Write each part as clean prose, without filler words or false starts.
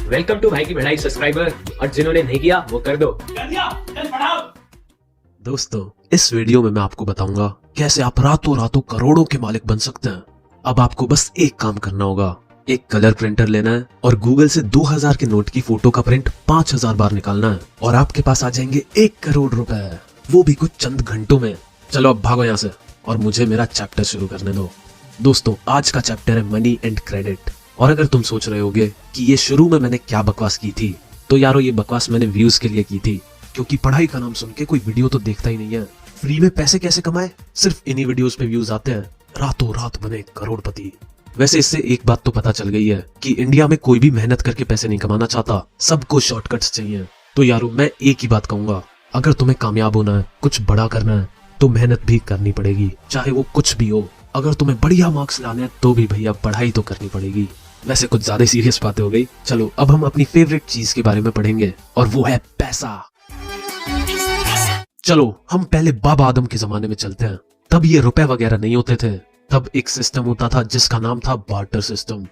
Welcome to भाई की बढ़ाई सब्सक्राइबर, और जिन्होंने नहीं किया वो कर दो। कर दिया, चल पढ़ाओ। दोस्तों, इस वीडियो में मैं आपको बताऊंगा कैसे आप रातों रातों करोड़ों के मालिक बन सकते हैं। अब आपको बस एक काम करना होगा, एक कलर प्रिंटर लेना है और गूगल से 2000 के नोट की फोटो का प्रिंट 5000 बार निकालना है और आपके पास आ जाएंगे 1 करोड़ रुपए, वो भी कुछ चंद घंटों में। चलो अब भागो यहाँ से और मुझे मेरा चैप्टर शुरू करने दो। दोस्तों, आज का चैप्टर है मनी एंड क्रेडिट। और अगर तुम सोच रहे होगे कि ये शुरू में मैंने क्या बकवास की थी, तो यारो ये बकवास मैंने व्यूज के लिए की थी, क्योंकि पढ़ाई का नाम सुन के कोई वीडियो तो देखता ही नहीं है। फ्री में पैसे कैसे कमाए, सिर्फ इन्हीं वीडियोस पे व्यूज आते हैं, रातों रात बने करोड़पति। वैसे इससे एक बात तो पता चल गई है कि इंडिया में कोई भी मेहनत करके पैसे नहीं कमाना चाहता, सबको शॉर्टकट्स चाहिए। तो यारो मैं एक ही बात कहूंगा, अगर तुम्हें कामयाब होना है, कुछ बड़ा करना है, तो मेहनत भी करनी पड़ेगी, चाहे वो कुछ भी हो। अगर तुम्हें बढ़िया मार्क्स लाने हैं तो भी भैया पढ़ाई तो करनी पड़ेगी। वैसे कुछ ज्यादा सीरियस बातें हो गई। चलो अब हम अपनी फेवरेट चीज के बारे में पढ़ेंगे और वो है पैसा। चलो हम पहले बाबा आदम के जमाने में चलते हैं। तब ये रुपए वगैरह नहीं होते थे। तब एक सिस्टम होता था जिसका नाम था बार्टर सिस्टम।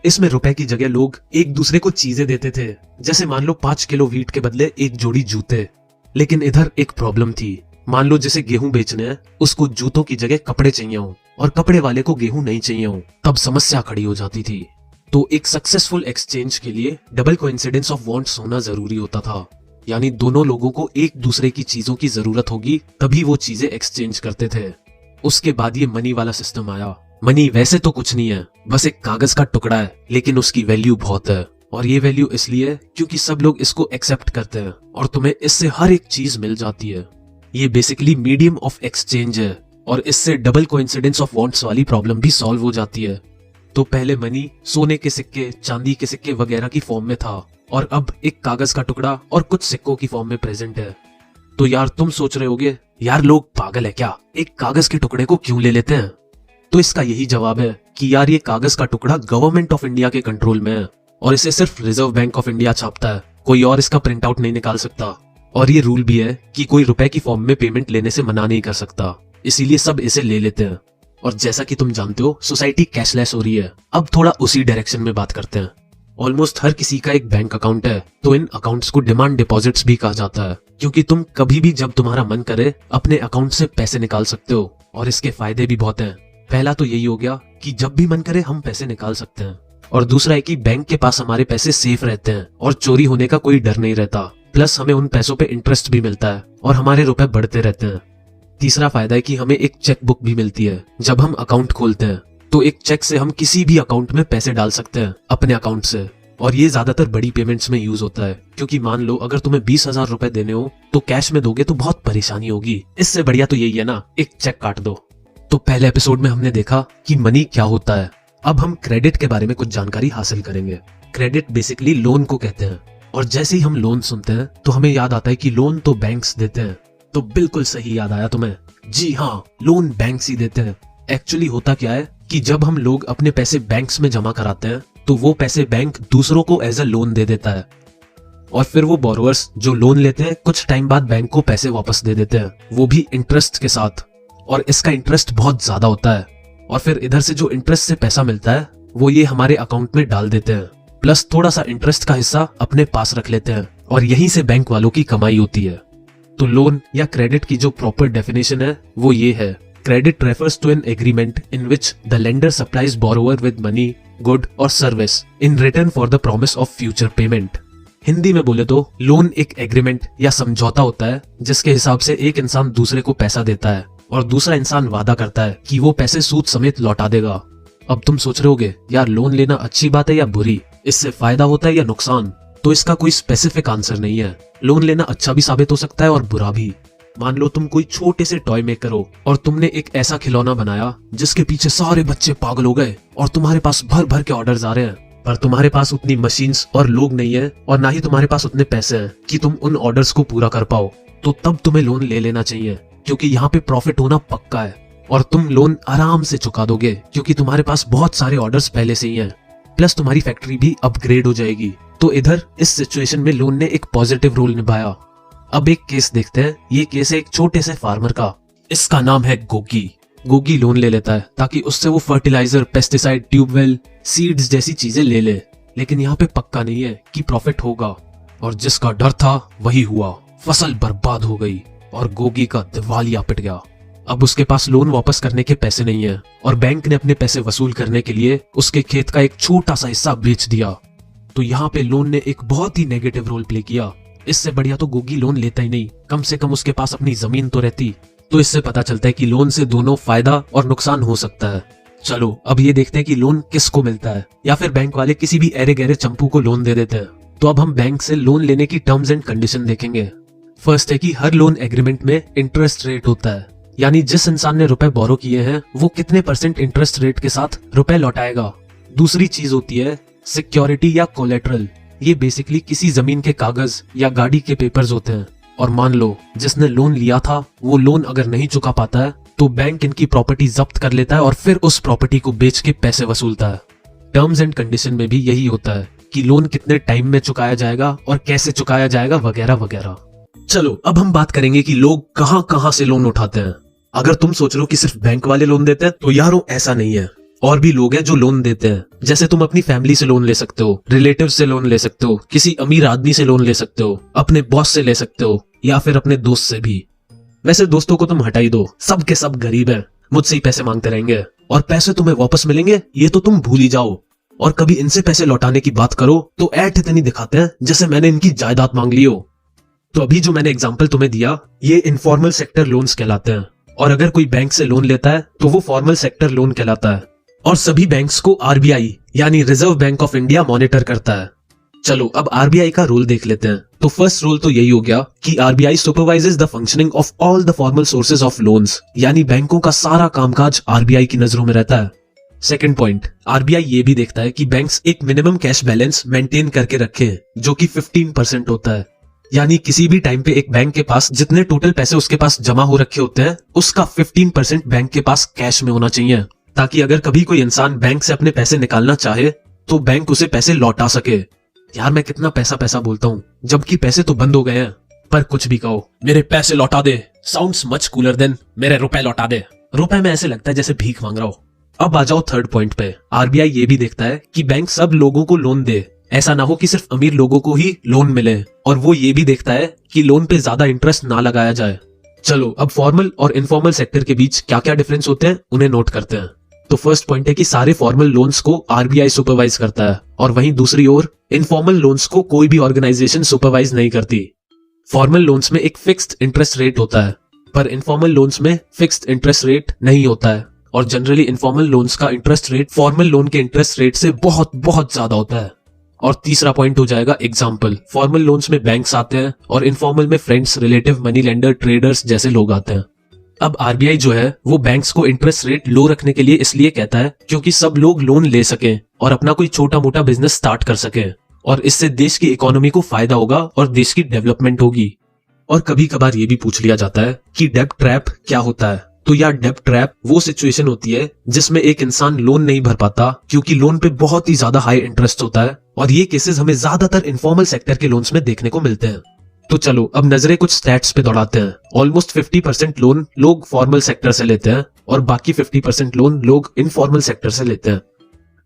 इसमें रुपए की जगह लोग एक दूसरे को चीजें देते थे। जैसे मान लो 5 किलो वीट के बदले एक जोड़ी जूते। लेकिन इधर एक प्रॉब्लम थी। मान लो जैसे गेहूं बेचने हैं, उसको जूतों की जगह कपड़े चाहिए हो और कपड़े वाले को गेहूं नहीं चाहिए हो, तब समस्या खड़ी हो जाती थी। तो एक सक्सेसफुल एक्सचेंज के लिए डबल कोइंसिडेंस ऑफ वांट्स होना जरूरी होता था। यानी दोनों लोगों को एक दूसरे की चीजों की जरूरत होगी, तभी वो चीजें एक्सचेंज करते थे। उसके बाद ये मनी वाला सिस्टम आया। मनी वैसे तो कुछ नहीं है, बस एक कागज का टुकड़ा है, लेकिन उसकी वैल्यू बहुत है। और ये वैल्यू इसलिए है क्योंकि सब लोग इसको एक्सेप्ट करते हैं और तुम्हें इससे हर एक चीज मिल जाती है। ये बेसिकली मीडियम ऑफ एक्सचेंज है और इससे डबल कोइंसिडेंस ऑफ वांट्स वाली प्रॉब्लम भी सॉल्व हो जाती है। तो पहले मनी सोने के सिक्के, चांदी के सिक्के वगैरह की फॉर्म में था और अब एक कागज का टुकड़ा और कुछ सिक्कों की फॉर्म में प्रेजेंट है। तो यार तुम सोच रहे होगे, यार लोग पागल है क्या, एक कागज के टुकड़े को क्यों ले लेते हैं? तो इसका यही जवाब है कि यार ये कागज का टुकड़ा गवर्नमेंट ऑफ इंडिया के कंट्रोल में है और इसे सिर्फ रिजर्व बैंक ऑफ इंडिया छापता है, कोई और इसका प्रिंट आउट नहीं निकाल सकता। और ये रूल भी है कि कोई रुपए की फॉर्म में पेमेंट लेने से मना नहीं कर सकता, इसीलिए सब इसे ले लेते हैं। और जैसा कि तुम जानते हो, सोसाइटी कैशलेस हो रही है। अब थोड़ा उसी डायरेक्शन में बात करते हैं। ऑलमोस्ट हर किसी का एक बैंक अकाउंट है, तो इन अकाउंट्स को डिमांड डिपॉजिट्स भी कहा जाता है, क्योंकि तुम कभी भी जब तुम्हारा मन करे अपने अकाउंट से पैसे निकाल सकते हो। और इसके फायदे भी बहुत हैं। पहला तो यही हो गया कि जब भी मन करे हम पैसे निकाल सकते हैं, और दूसरा है कि बैंक के पास हमारे पैसे सेफ रहते हैं और चोरी होने का कोई डर नहीं रहता। प्लस हमें उन पैसों पे इंटरेस्ट भी मिलता है और हमारे रुपए बढ़ते रहते हैं। तीसरा फायदा है कि हमें एक चेक बुक भी मिलती है जब हम अकाउंट खोलते हैं। तो एक चेक से हम किसी भी अकाउंट में पैसे डाल सकते हैं अपने अकाउंट से। और ये ज्यादातर बड़ी पेमेंट्स में यूज होता है, क्योंकि मान लो अगर तुम्हें 20,000 रुपए देने हो तो कैश में दोगे तो बहुत परेशानी होगी। इससे बढ़िया तो यही है ना, एक चेक काट दो। तो पहले एपिसोड में हमने देखा कि मनी क्या होता है। अब हम क्रेडिट के बारे में कुछ जानकारी हासिल करेंगे। क्रेडिट बेसिकली लोन को कहते हैं, और जैसे ही हम लोन सुनते हैं तो हमें याद आता है कि लोन तो बैंक्स देते हैं। तो बिल्कुल सही याद आया तुम्हें। जी हाँ, लोन बैंक्स ही देते हैं। एक्चुअली होता क्या है कि जब हम लोग अपने पैसे बैंक्स में जमा कराते हैं तो वो पैसे बैंक दूसरों को एज अ लोन दे देता है, और फिर वो बोरोवर्स जो लोन लेते हैं कुछ टाइम बाद बैंक को पैसे वापस दे देते हैं, वो भी इंटरेस्ट के साथ। और इसका इंटरेस्ट बहुत ज्यादा होता है। और फिर इधर से जो इंटरेस्ट से पैसा मिलता है वो ये हमारे अकाउंट में डाल देते हैं, प्लस थोड़ा सा इंटरेस्ट का हिस्सा अपने पास रख लेते हैं, और यहीं से बैंक वालों की कमाई होती है। तो लोन या क्रेडिट की जो प्रॉपर डेफिनेशन है वो ये है, credit refers to an agreement in which the lender supplies borrower with money, good और service in return for the promise of future payment. Hindi में बोले तो लोन एक एग्रीमेंट या समझौता होता है जिसके हिसाब से एक इंसान दूसरे को पैसा देता है और दूसरा इंसान वादा करता है कि वो पैसे सूद समेत लौटा देगा। अब तुम सोच रहे होगे, यार लोन लेना अच्छी बात है या बुरी, इससे फायदा होता है या नुकसान? तो इसका कोई स्पेसिफिक आंसर नहीं है। लोन लेना अच्छा भी साबित हो सकता है और बुरा भी। मान लो तुम कोई छोटे से टॉय मेकर हो और तुमने एक ऐसा खिलौना बनाया जिसके पीछे सारे बच्चे पागल हो गए और तुम्हारे पास भर भर के ऑर्डर्स आ रहे हैं, पर तुम्हारे पास उतनी मशीन्स और लोग नहीं है और ना ही तुम्हारे पास उतने पैसे हैं कि तुम उन ऑर्डर्स को पूरा कर पाओ। तो तब तुम्हें लोन ले लेना चाहिए, क्योंकि यहाँ पे प्रॉफिट होना पक्का है और तुम लोन आराम से चुका दोगे, क्योंकि तुम्हारे पास बहुत सारे ऑर्डर्स पहले से ही हैं। प्लस तुम्हारी फैक्ट्री भी अपग्रेड हो जाएगी। तो इधर इस सिचुएशन में लोन ने एक पॉजिटिव रोल निभाया। अब एक केस देखते हैं। ये केस है एक छोटे से फार्मर का। इसका नाम है गोगी। गोगी लोन ले लेता है ताकि उससे वो फर्टिलाइजर, पेस्टिसाइड, ट्यूबवेल, सीड्स जैसी चीजें ले ले। लेकिन यहाँ पे पक्का नहीं है कि प्रॉफिट होगा, और जिसका डर था वही हुआ। फसल बर्बाद हो गई और गोगी का दिवालिया पिट गया। अब उसके पास लोन वापस करने के पैसे नहीं है और बैंक ने अपने पैसे वसूल करने के लिए उसके खेत का एक छोटा सा हिस्सा बेच दिया। तो यहाँ पे लोन ने एक बहुत ही नेगेटिव रोल प्ले किया। इससे बढ़िया तो गोगी लोन लेता ही नहीं, कम से कम उसके पास अपनी जमीन तो रहती। तो इससे पता चलता है कि लोन से दोनों फायदा और नुकसान हो सकता है। चलो अब ये देखते हैं कि लोन किसको मिलता है, या फिर बैंक वाले किसी भी एरे गहरे चंपू को लोन दे देते हैं। तो अब हम बैंक से लोन लेने की टर्म्स एंड कंडीशन देखेंगे। फर्स्ट है कि हर लोन एग्रीमेंट में इंटरेस्ट रेट होता है, यानी जिस इंसान ने रुपए बोरो किए हैं वो कितने % इंटरेस्ट रेट के साथ रुपए लौटाएगा। दूसरी चीज होती है सिक्योरिटी या कोलेटरल। ये बेसिकली किसी जमीन के कागज या गाड़ी के पेपर्स होते हैं, और मान लो जिसने लोन लिया था वो लोन अगर नहीं चुका पाता है तो बैंक इनकी प्रॉपर्टी जब्त कर लेता है और फिर उस प्रॉपर्टी को बेच के पैसे वसूलता है। टर्म्स एंड कंडीशन में भी यही होता है कि लोन कितने टाइम में चुकाया जाएगा और कैसे चुकाया जाएगा वगैरह वगैरह। चलो अब हम बात करेंगे कि लोग कहां कहां से लोन उठाते हैं। अगर तुम सोच रहे हो कि सिर्फ बैंक वाले लोन देते हैं, तो यारो ऐसा नहीं है। और भी लोग हैं जो लोन देते हैं। जैसे तुम अपनी फैमिली से लोन ले सकते हो, रिलेटिव से लोन ले सकते हो, किसी अमीर आदमी से लोन ले सकते हो, अपने बॉस से ले सकते हो, या फिर अपने दोस्त से भी। वैसे दोस्तों को तुम हटा ही दो, सब के सब गरीब हैं, मुझसे ही पैसे मांगते रहेंगे और पैसे तुम्हें वापस मिलेंगे ये तो तुम भूल ही जाओ। और कभी इनसे पैसे लौटाने की बात करो तो ऐठ इतनी दिखाते हैं जैसे मैंने इनकी जायदाद मांग ली हो। तो अभी जो मैंने एग्जाम्पल तुम्हें दिया ये इनफॉर्मल सेक्टर लोन्स कहलाते हैं, और अगर कोई बैंक से लोन लेता है तो वो फॉर्मल सेक्टर लोन कहलाता है। और सभी बैंक्स को आरबीआई यानी reserve bank of India monitor करता है। चलो अब आरबीआई का रोल देख लेते हैं। तो फर्स्ट रोल तो यही हो गया कि RBI supervises the functioning of all the formal sources of loans, यानी बैंकों का सारा कामकाज आरबीआई की नजरों में रहता है। सेकंड पॉइंट, आरबीआई ये भी देखता है कि बैंक्स एक मिनिमम कैश बैलेंस मेंटेन करके रखें जो कि 15% होता है। यानी किसी भी टाइम पे एक बैंक के पास जितने टोटल पैसे उसके पास जमा हो रखे होते हैं उसका 15% बैंक के पास कैश में होना चाहिए, ताकि अगर कभी कोई इंसान बैंक से अपने पैसे निकालना चाहे तो बैंक उसे पैसे लौटा सके। यार मैं कितना पैसा पैसा बोलता हूँ, जबकि पैसे तो बंद हो गए हैं। पर कुछ भी कहो, मेरे पैसे लौटा दे साउंड्स मच कूलर देन मेरे रुपए लौटा दे। रुपए में ऐसे लगता है जैसे भीख मांग रहा हो। अब आ जाओ थर्ड पॉइंट पे। आरबीआई ये भी देखता है कि बैंक सब लोगों को लोन दे, ऐसा ना हो कि सिर्फ अमीर लोगों को ही लोन मिले। और वो ये भी देखता है कि लोन पे ज्यादा इंटरेस्ट ना लगाया जाए। चलो अब फॉर्मल और इनफॉर्मल सेक्टर के बीच क्या क्या डिफरेंस होते हैं उन्हें नोट करते हैं। तो फर्स्ट पॉइंट है कि सारे फॉर्मल लोन्स को आरबीआई सुपरवाइज करता है, और वहीं दूसरी ओर इनफॉर्मल लोन्स को कोई भी ऑर्गेनाइजेशन सुपरवाइज नहीं करती। फॉर्मल लोन्स में एक फिक्स्ड इंटरेस्ट रेट होता है, पर इनफॉर्मल लोन्स में फिक्स्ड इंटरेस्ट रेट नहीं होता है, और जनरली इनफॉर्मल लोन्स का इंटरेस्ट रेट फॉर्मल लोन के इंटरेस्ट रेट से बहुत बहुत ज्यादा होता है। और तीसरा पॉइंट हो जाएगा एग्जाम्पल। फॉर्मल लोन्स में बैंक्स आते हैं और इनफॉर्मल में friends, relative, money lender, traders जैसे लोग आते हैं। अब आरबीआई जो है वो बैंक्स को इंटरेस्ट रेट लो रखने के लिए इसलिए कहता है क्योंकि सब लोग लोन ले सकें और अपना कोई छोटा मोटा बिजनेस स्टार्ट कर सकें, और इससे देश की इकोनॉमी को फायदा होगा और देश की डेवलपमेंट होगी। और कभी कभार ये भी पूछ लिया जाता है कि डेब्ट ट्रैप क्या होता है। तो यार डेब्ट ट्रैप वो सिचुएशन होती है जिसमें एक इंसान लोन नहीं भर पाता क्योंकि लोन पे बहुत ही ज्यादा हाई इंटरेस्ट होता है, और ये केसेस हमें ज्यादातर इनफॉर्मल सेक्टर के लोन्स में देखने को मिलते हैं। तो चलो अब नजरें कुछ स्टैट्स पे दौड़ाते हैं। ऑलमोस्ट 50% लोन लोग फॉर्मल सेक्टर से लेते हैं और बाकी 50% लोन लोग इनफॉर्मल सेक्टर से लेते हैं।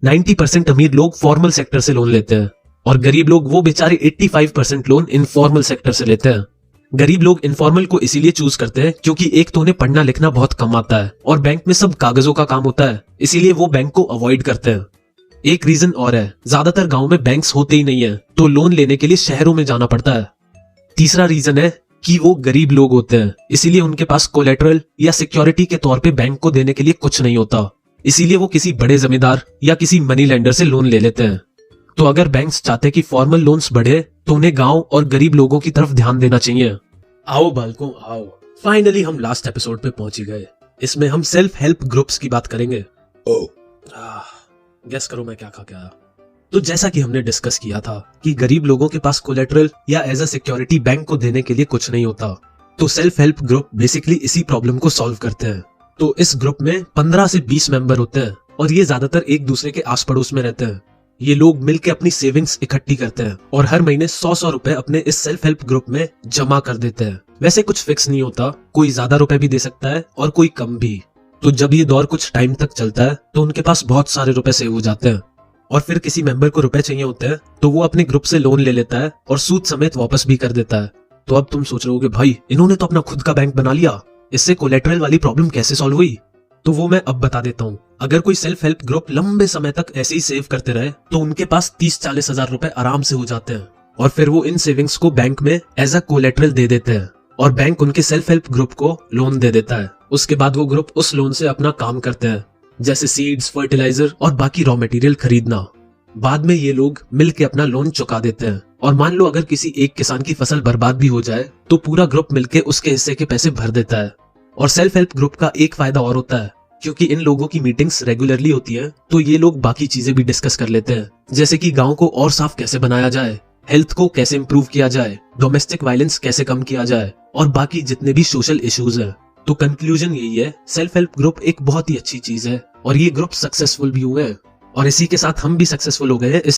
90% अमीर लोग फॉर्मल सेक्टर से लोन लेते हैं, और गरीब लोग वो बेचारे 85% लोन इनफॉर्मल सेक्टर से लेते हैं। गरीब लोग इनफॉर्मल को इसीलिए चूज करते हैं क्योंकि एक तो उन्हें पढ़ना लिखना बहुत कम आता है और बैंक में सब कागजों का काम होता है, इसीलिए वो बैंक को अवॉइड करते हैं। एक रीजन और है, ज्यादातर गांव में बैंक्स होते ही नहीं है, तो लोन लेने के लिए शहरों में जाना पड़ता है। तीसरा रीजन है कि वो गरीब लोग होते हैं, इसीलिए उनके पास कोलेटरल या सिक्योरिटी के तौर पे बैंक को देने के लिए कुछ नहीं होता, इसीलिए वो किसी बड़े जमींदार या किसी मनी लेंडर से लोन ले लेते हैं। तो अगर बैंक्स चाहते हैं कि फॉर्मल लोन्स बढ़े तो उन्हें गांव और गरीब लोगों की तरफ ध्यान देना चाहिए। आओ बालकों आओ, फाइनली हम लास्ट एपिसोड पे पहुंच ही गए। इसमें हम सेल्फ हेल्प ग्रुप्स की बात करेंगे। गेस करो मैं क्या खा के आया। तो जैसा कि हमने डिस्कस किया था कि गरीब लोगों के पास कोलेटरल या एज अ सिक्योरिटी बैंक को देने के लिए कुछ नहीं होता, तो सेल्फ हेल्प ग्रुप बेसिकली इसी प्रॉब्लम को सॉल्व करते हैं। तो इस ग्रुप में 15 से 20 मेंबर होते हैं और ये ज्यादातर एक दूसरे के आस पड़ोस में रहते हैं। ये लोग मिलकर अपनी सेविंग्स इकट्ठी करते हैं और हर महीने 100 रुपए अपने इस सेल्फ हेल्प ग्रुप में जमा कर देते हैं। वैसे कुछ फिक्स नहीं होता, कोई ज्यादा रुपए भी दे सकता है और कोई कम भी। तो जब ये दौर कुछ टाइम तक चलता है तो उनके पास बहुत सारे रुपए सेव हो जाते हैं और फिर किसी मेंबर को रुपए चाहिए होते हैं तो वो अपने ग्रुप से लोन ले लेता है और सूद समेत वापस भी कर देता है। तो अब तुम सोच रहे हो कि भाई इन्होंने तो अपना खुद का बैंक बना लिया, इससे कोलेटरल वाली प्रॉब्लम कैसे सॉल्व हुई? तो वो मैं अब बता देता हूँ। अगर कोई सेल्फ हेल्प ग्रुप लंबे समय तक ऐसे ही सेव करते रहे तो उनके पास 30-40 हजार रुपए आराम से हो जाते हैं और फिर वो इन सेविंग्स को बैंक में एज अ कोलेटरल दे देते हैं और बैंक उनके सेल्फ हेल्प ग्रुप को लोन दे देता है। उसके बाद वो ग्रुप उस लोन से अपना काम करते हैं, जैसे सीड्स, फर्टिलाइजर और बाकी रॉ मटेरियल खरीदना। बाद में ये लोग मिलके अपना लोन चुका देते हैं और मान लो अगर किसी एक किसान की फसल बर्बाद भी हो जाए तो पूरा ग्रुप मिलके उसके हिस्से के पैसे भर देता है। और सेल्फ हेल्प ग्रुप का एक फायदा और होता है, क्योंकि इन लोगों की मीटिंग्स रेगुलरली होती है तो ये लोग बाकी चीजें भी डिस्कस कर लेते हैं, जैसे कि गांव को और साफ कैसे बनाया जाए, हेल्थ को कैसे इंप्रूव किया जाए, डोमेस्टिक वायलेंस कैसे कम किया जाए और बाकी जितने भी सोशल इश्यूज है। तो कंक्लूजन यही है, सेल्फ हेल्प ग्रुप एक बहुत ही अच्छी चीज है और ये ग्रुप सक्सेसफुल भी हुए हैं और इसी के साथ हम भी सक्सेसफुल हो गए हैं इस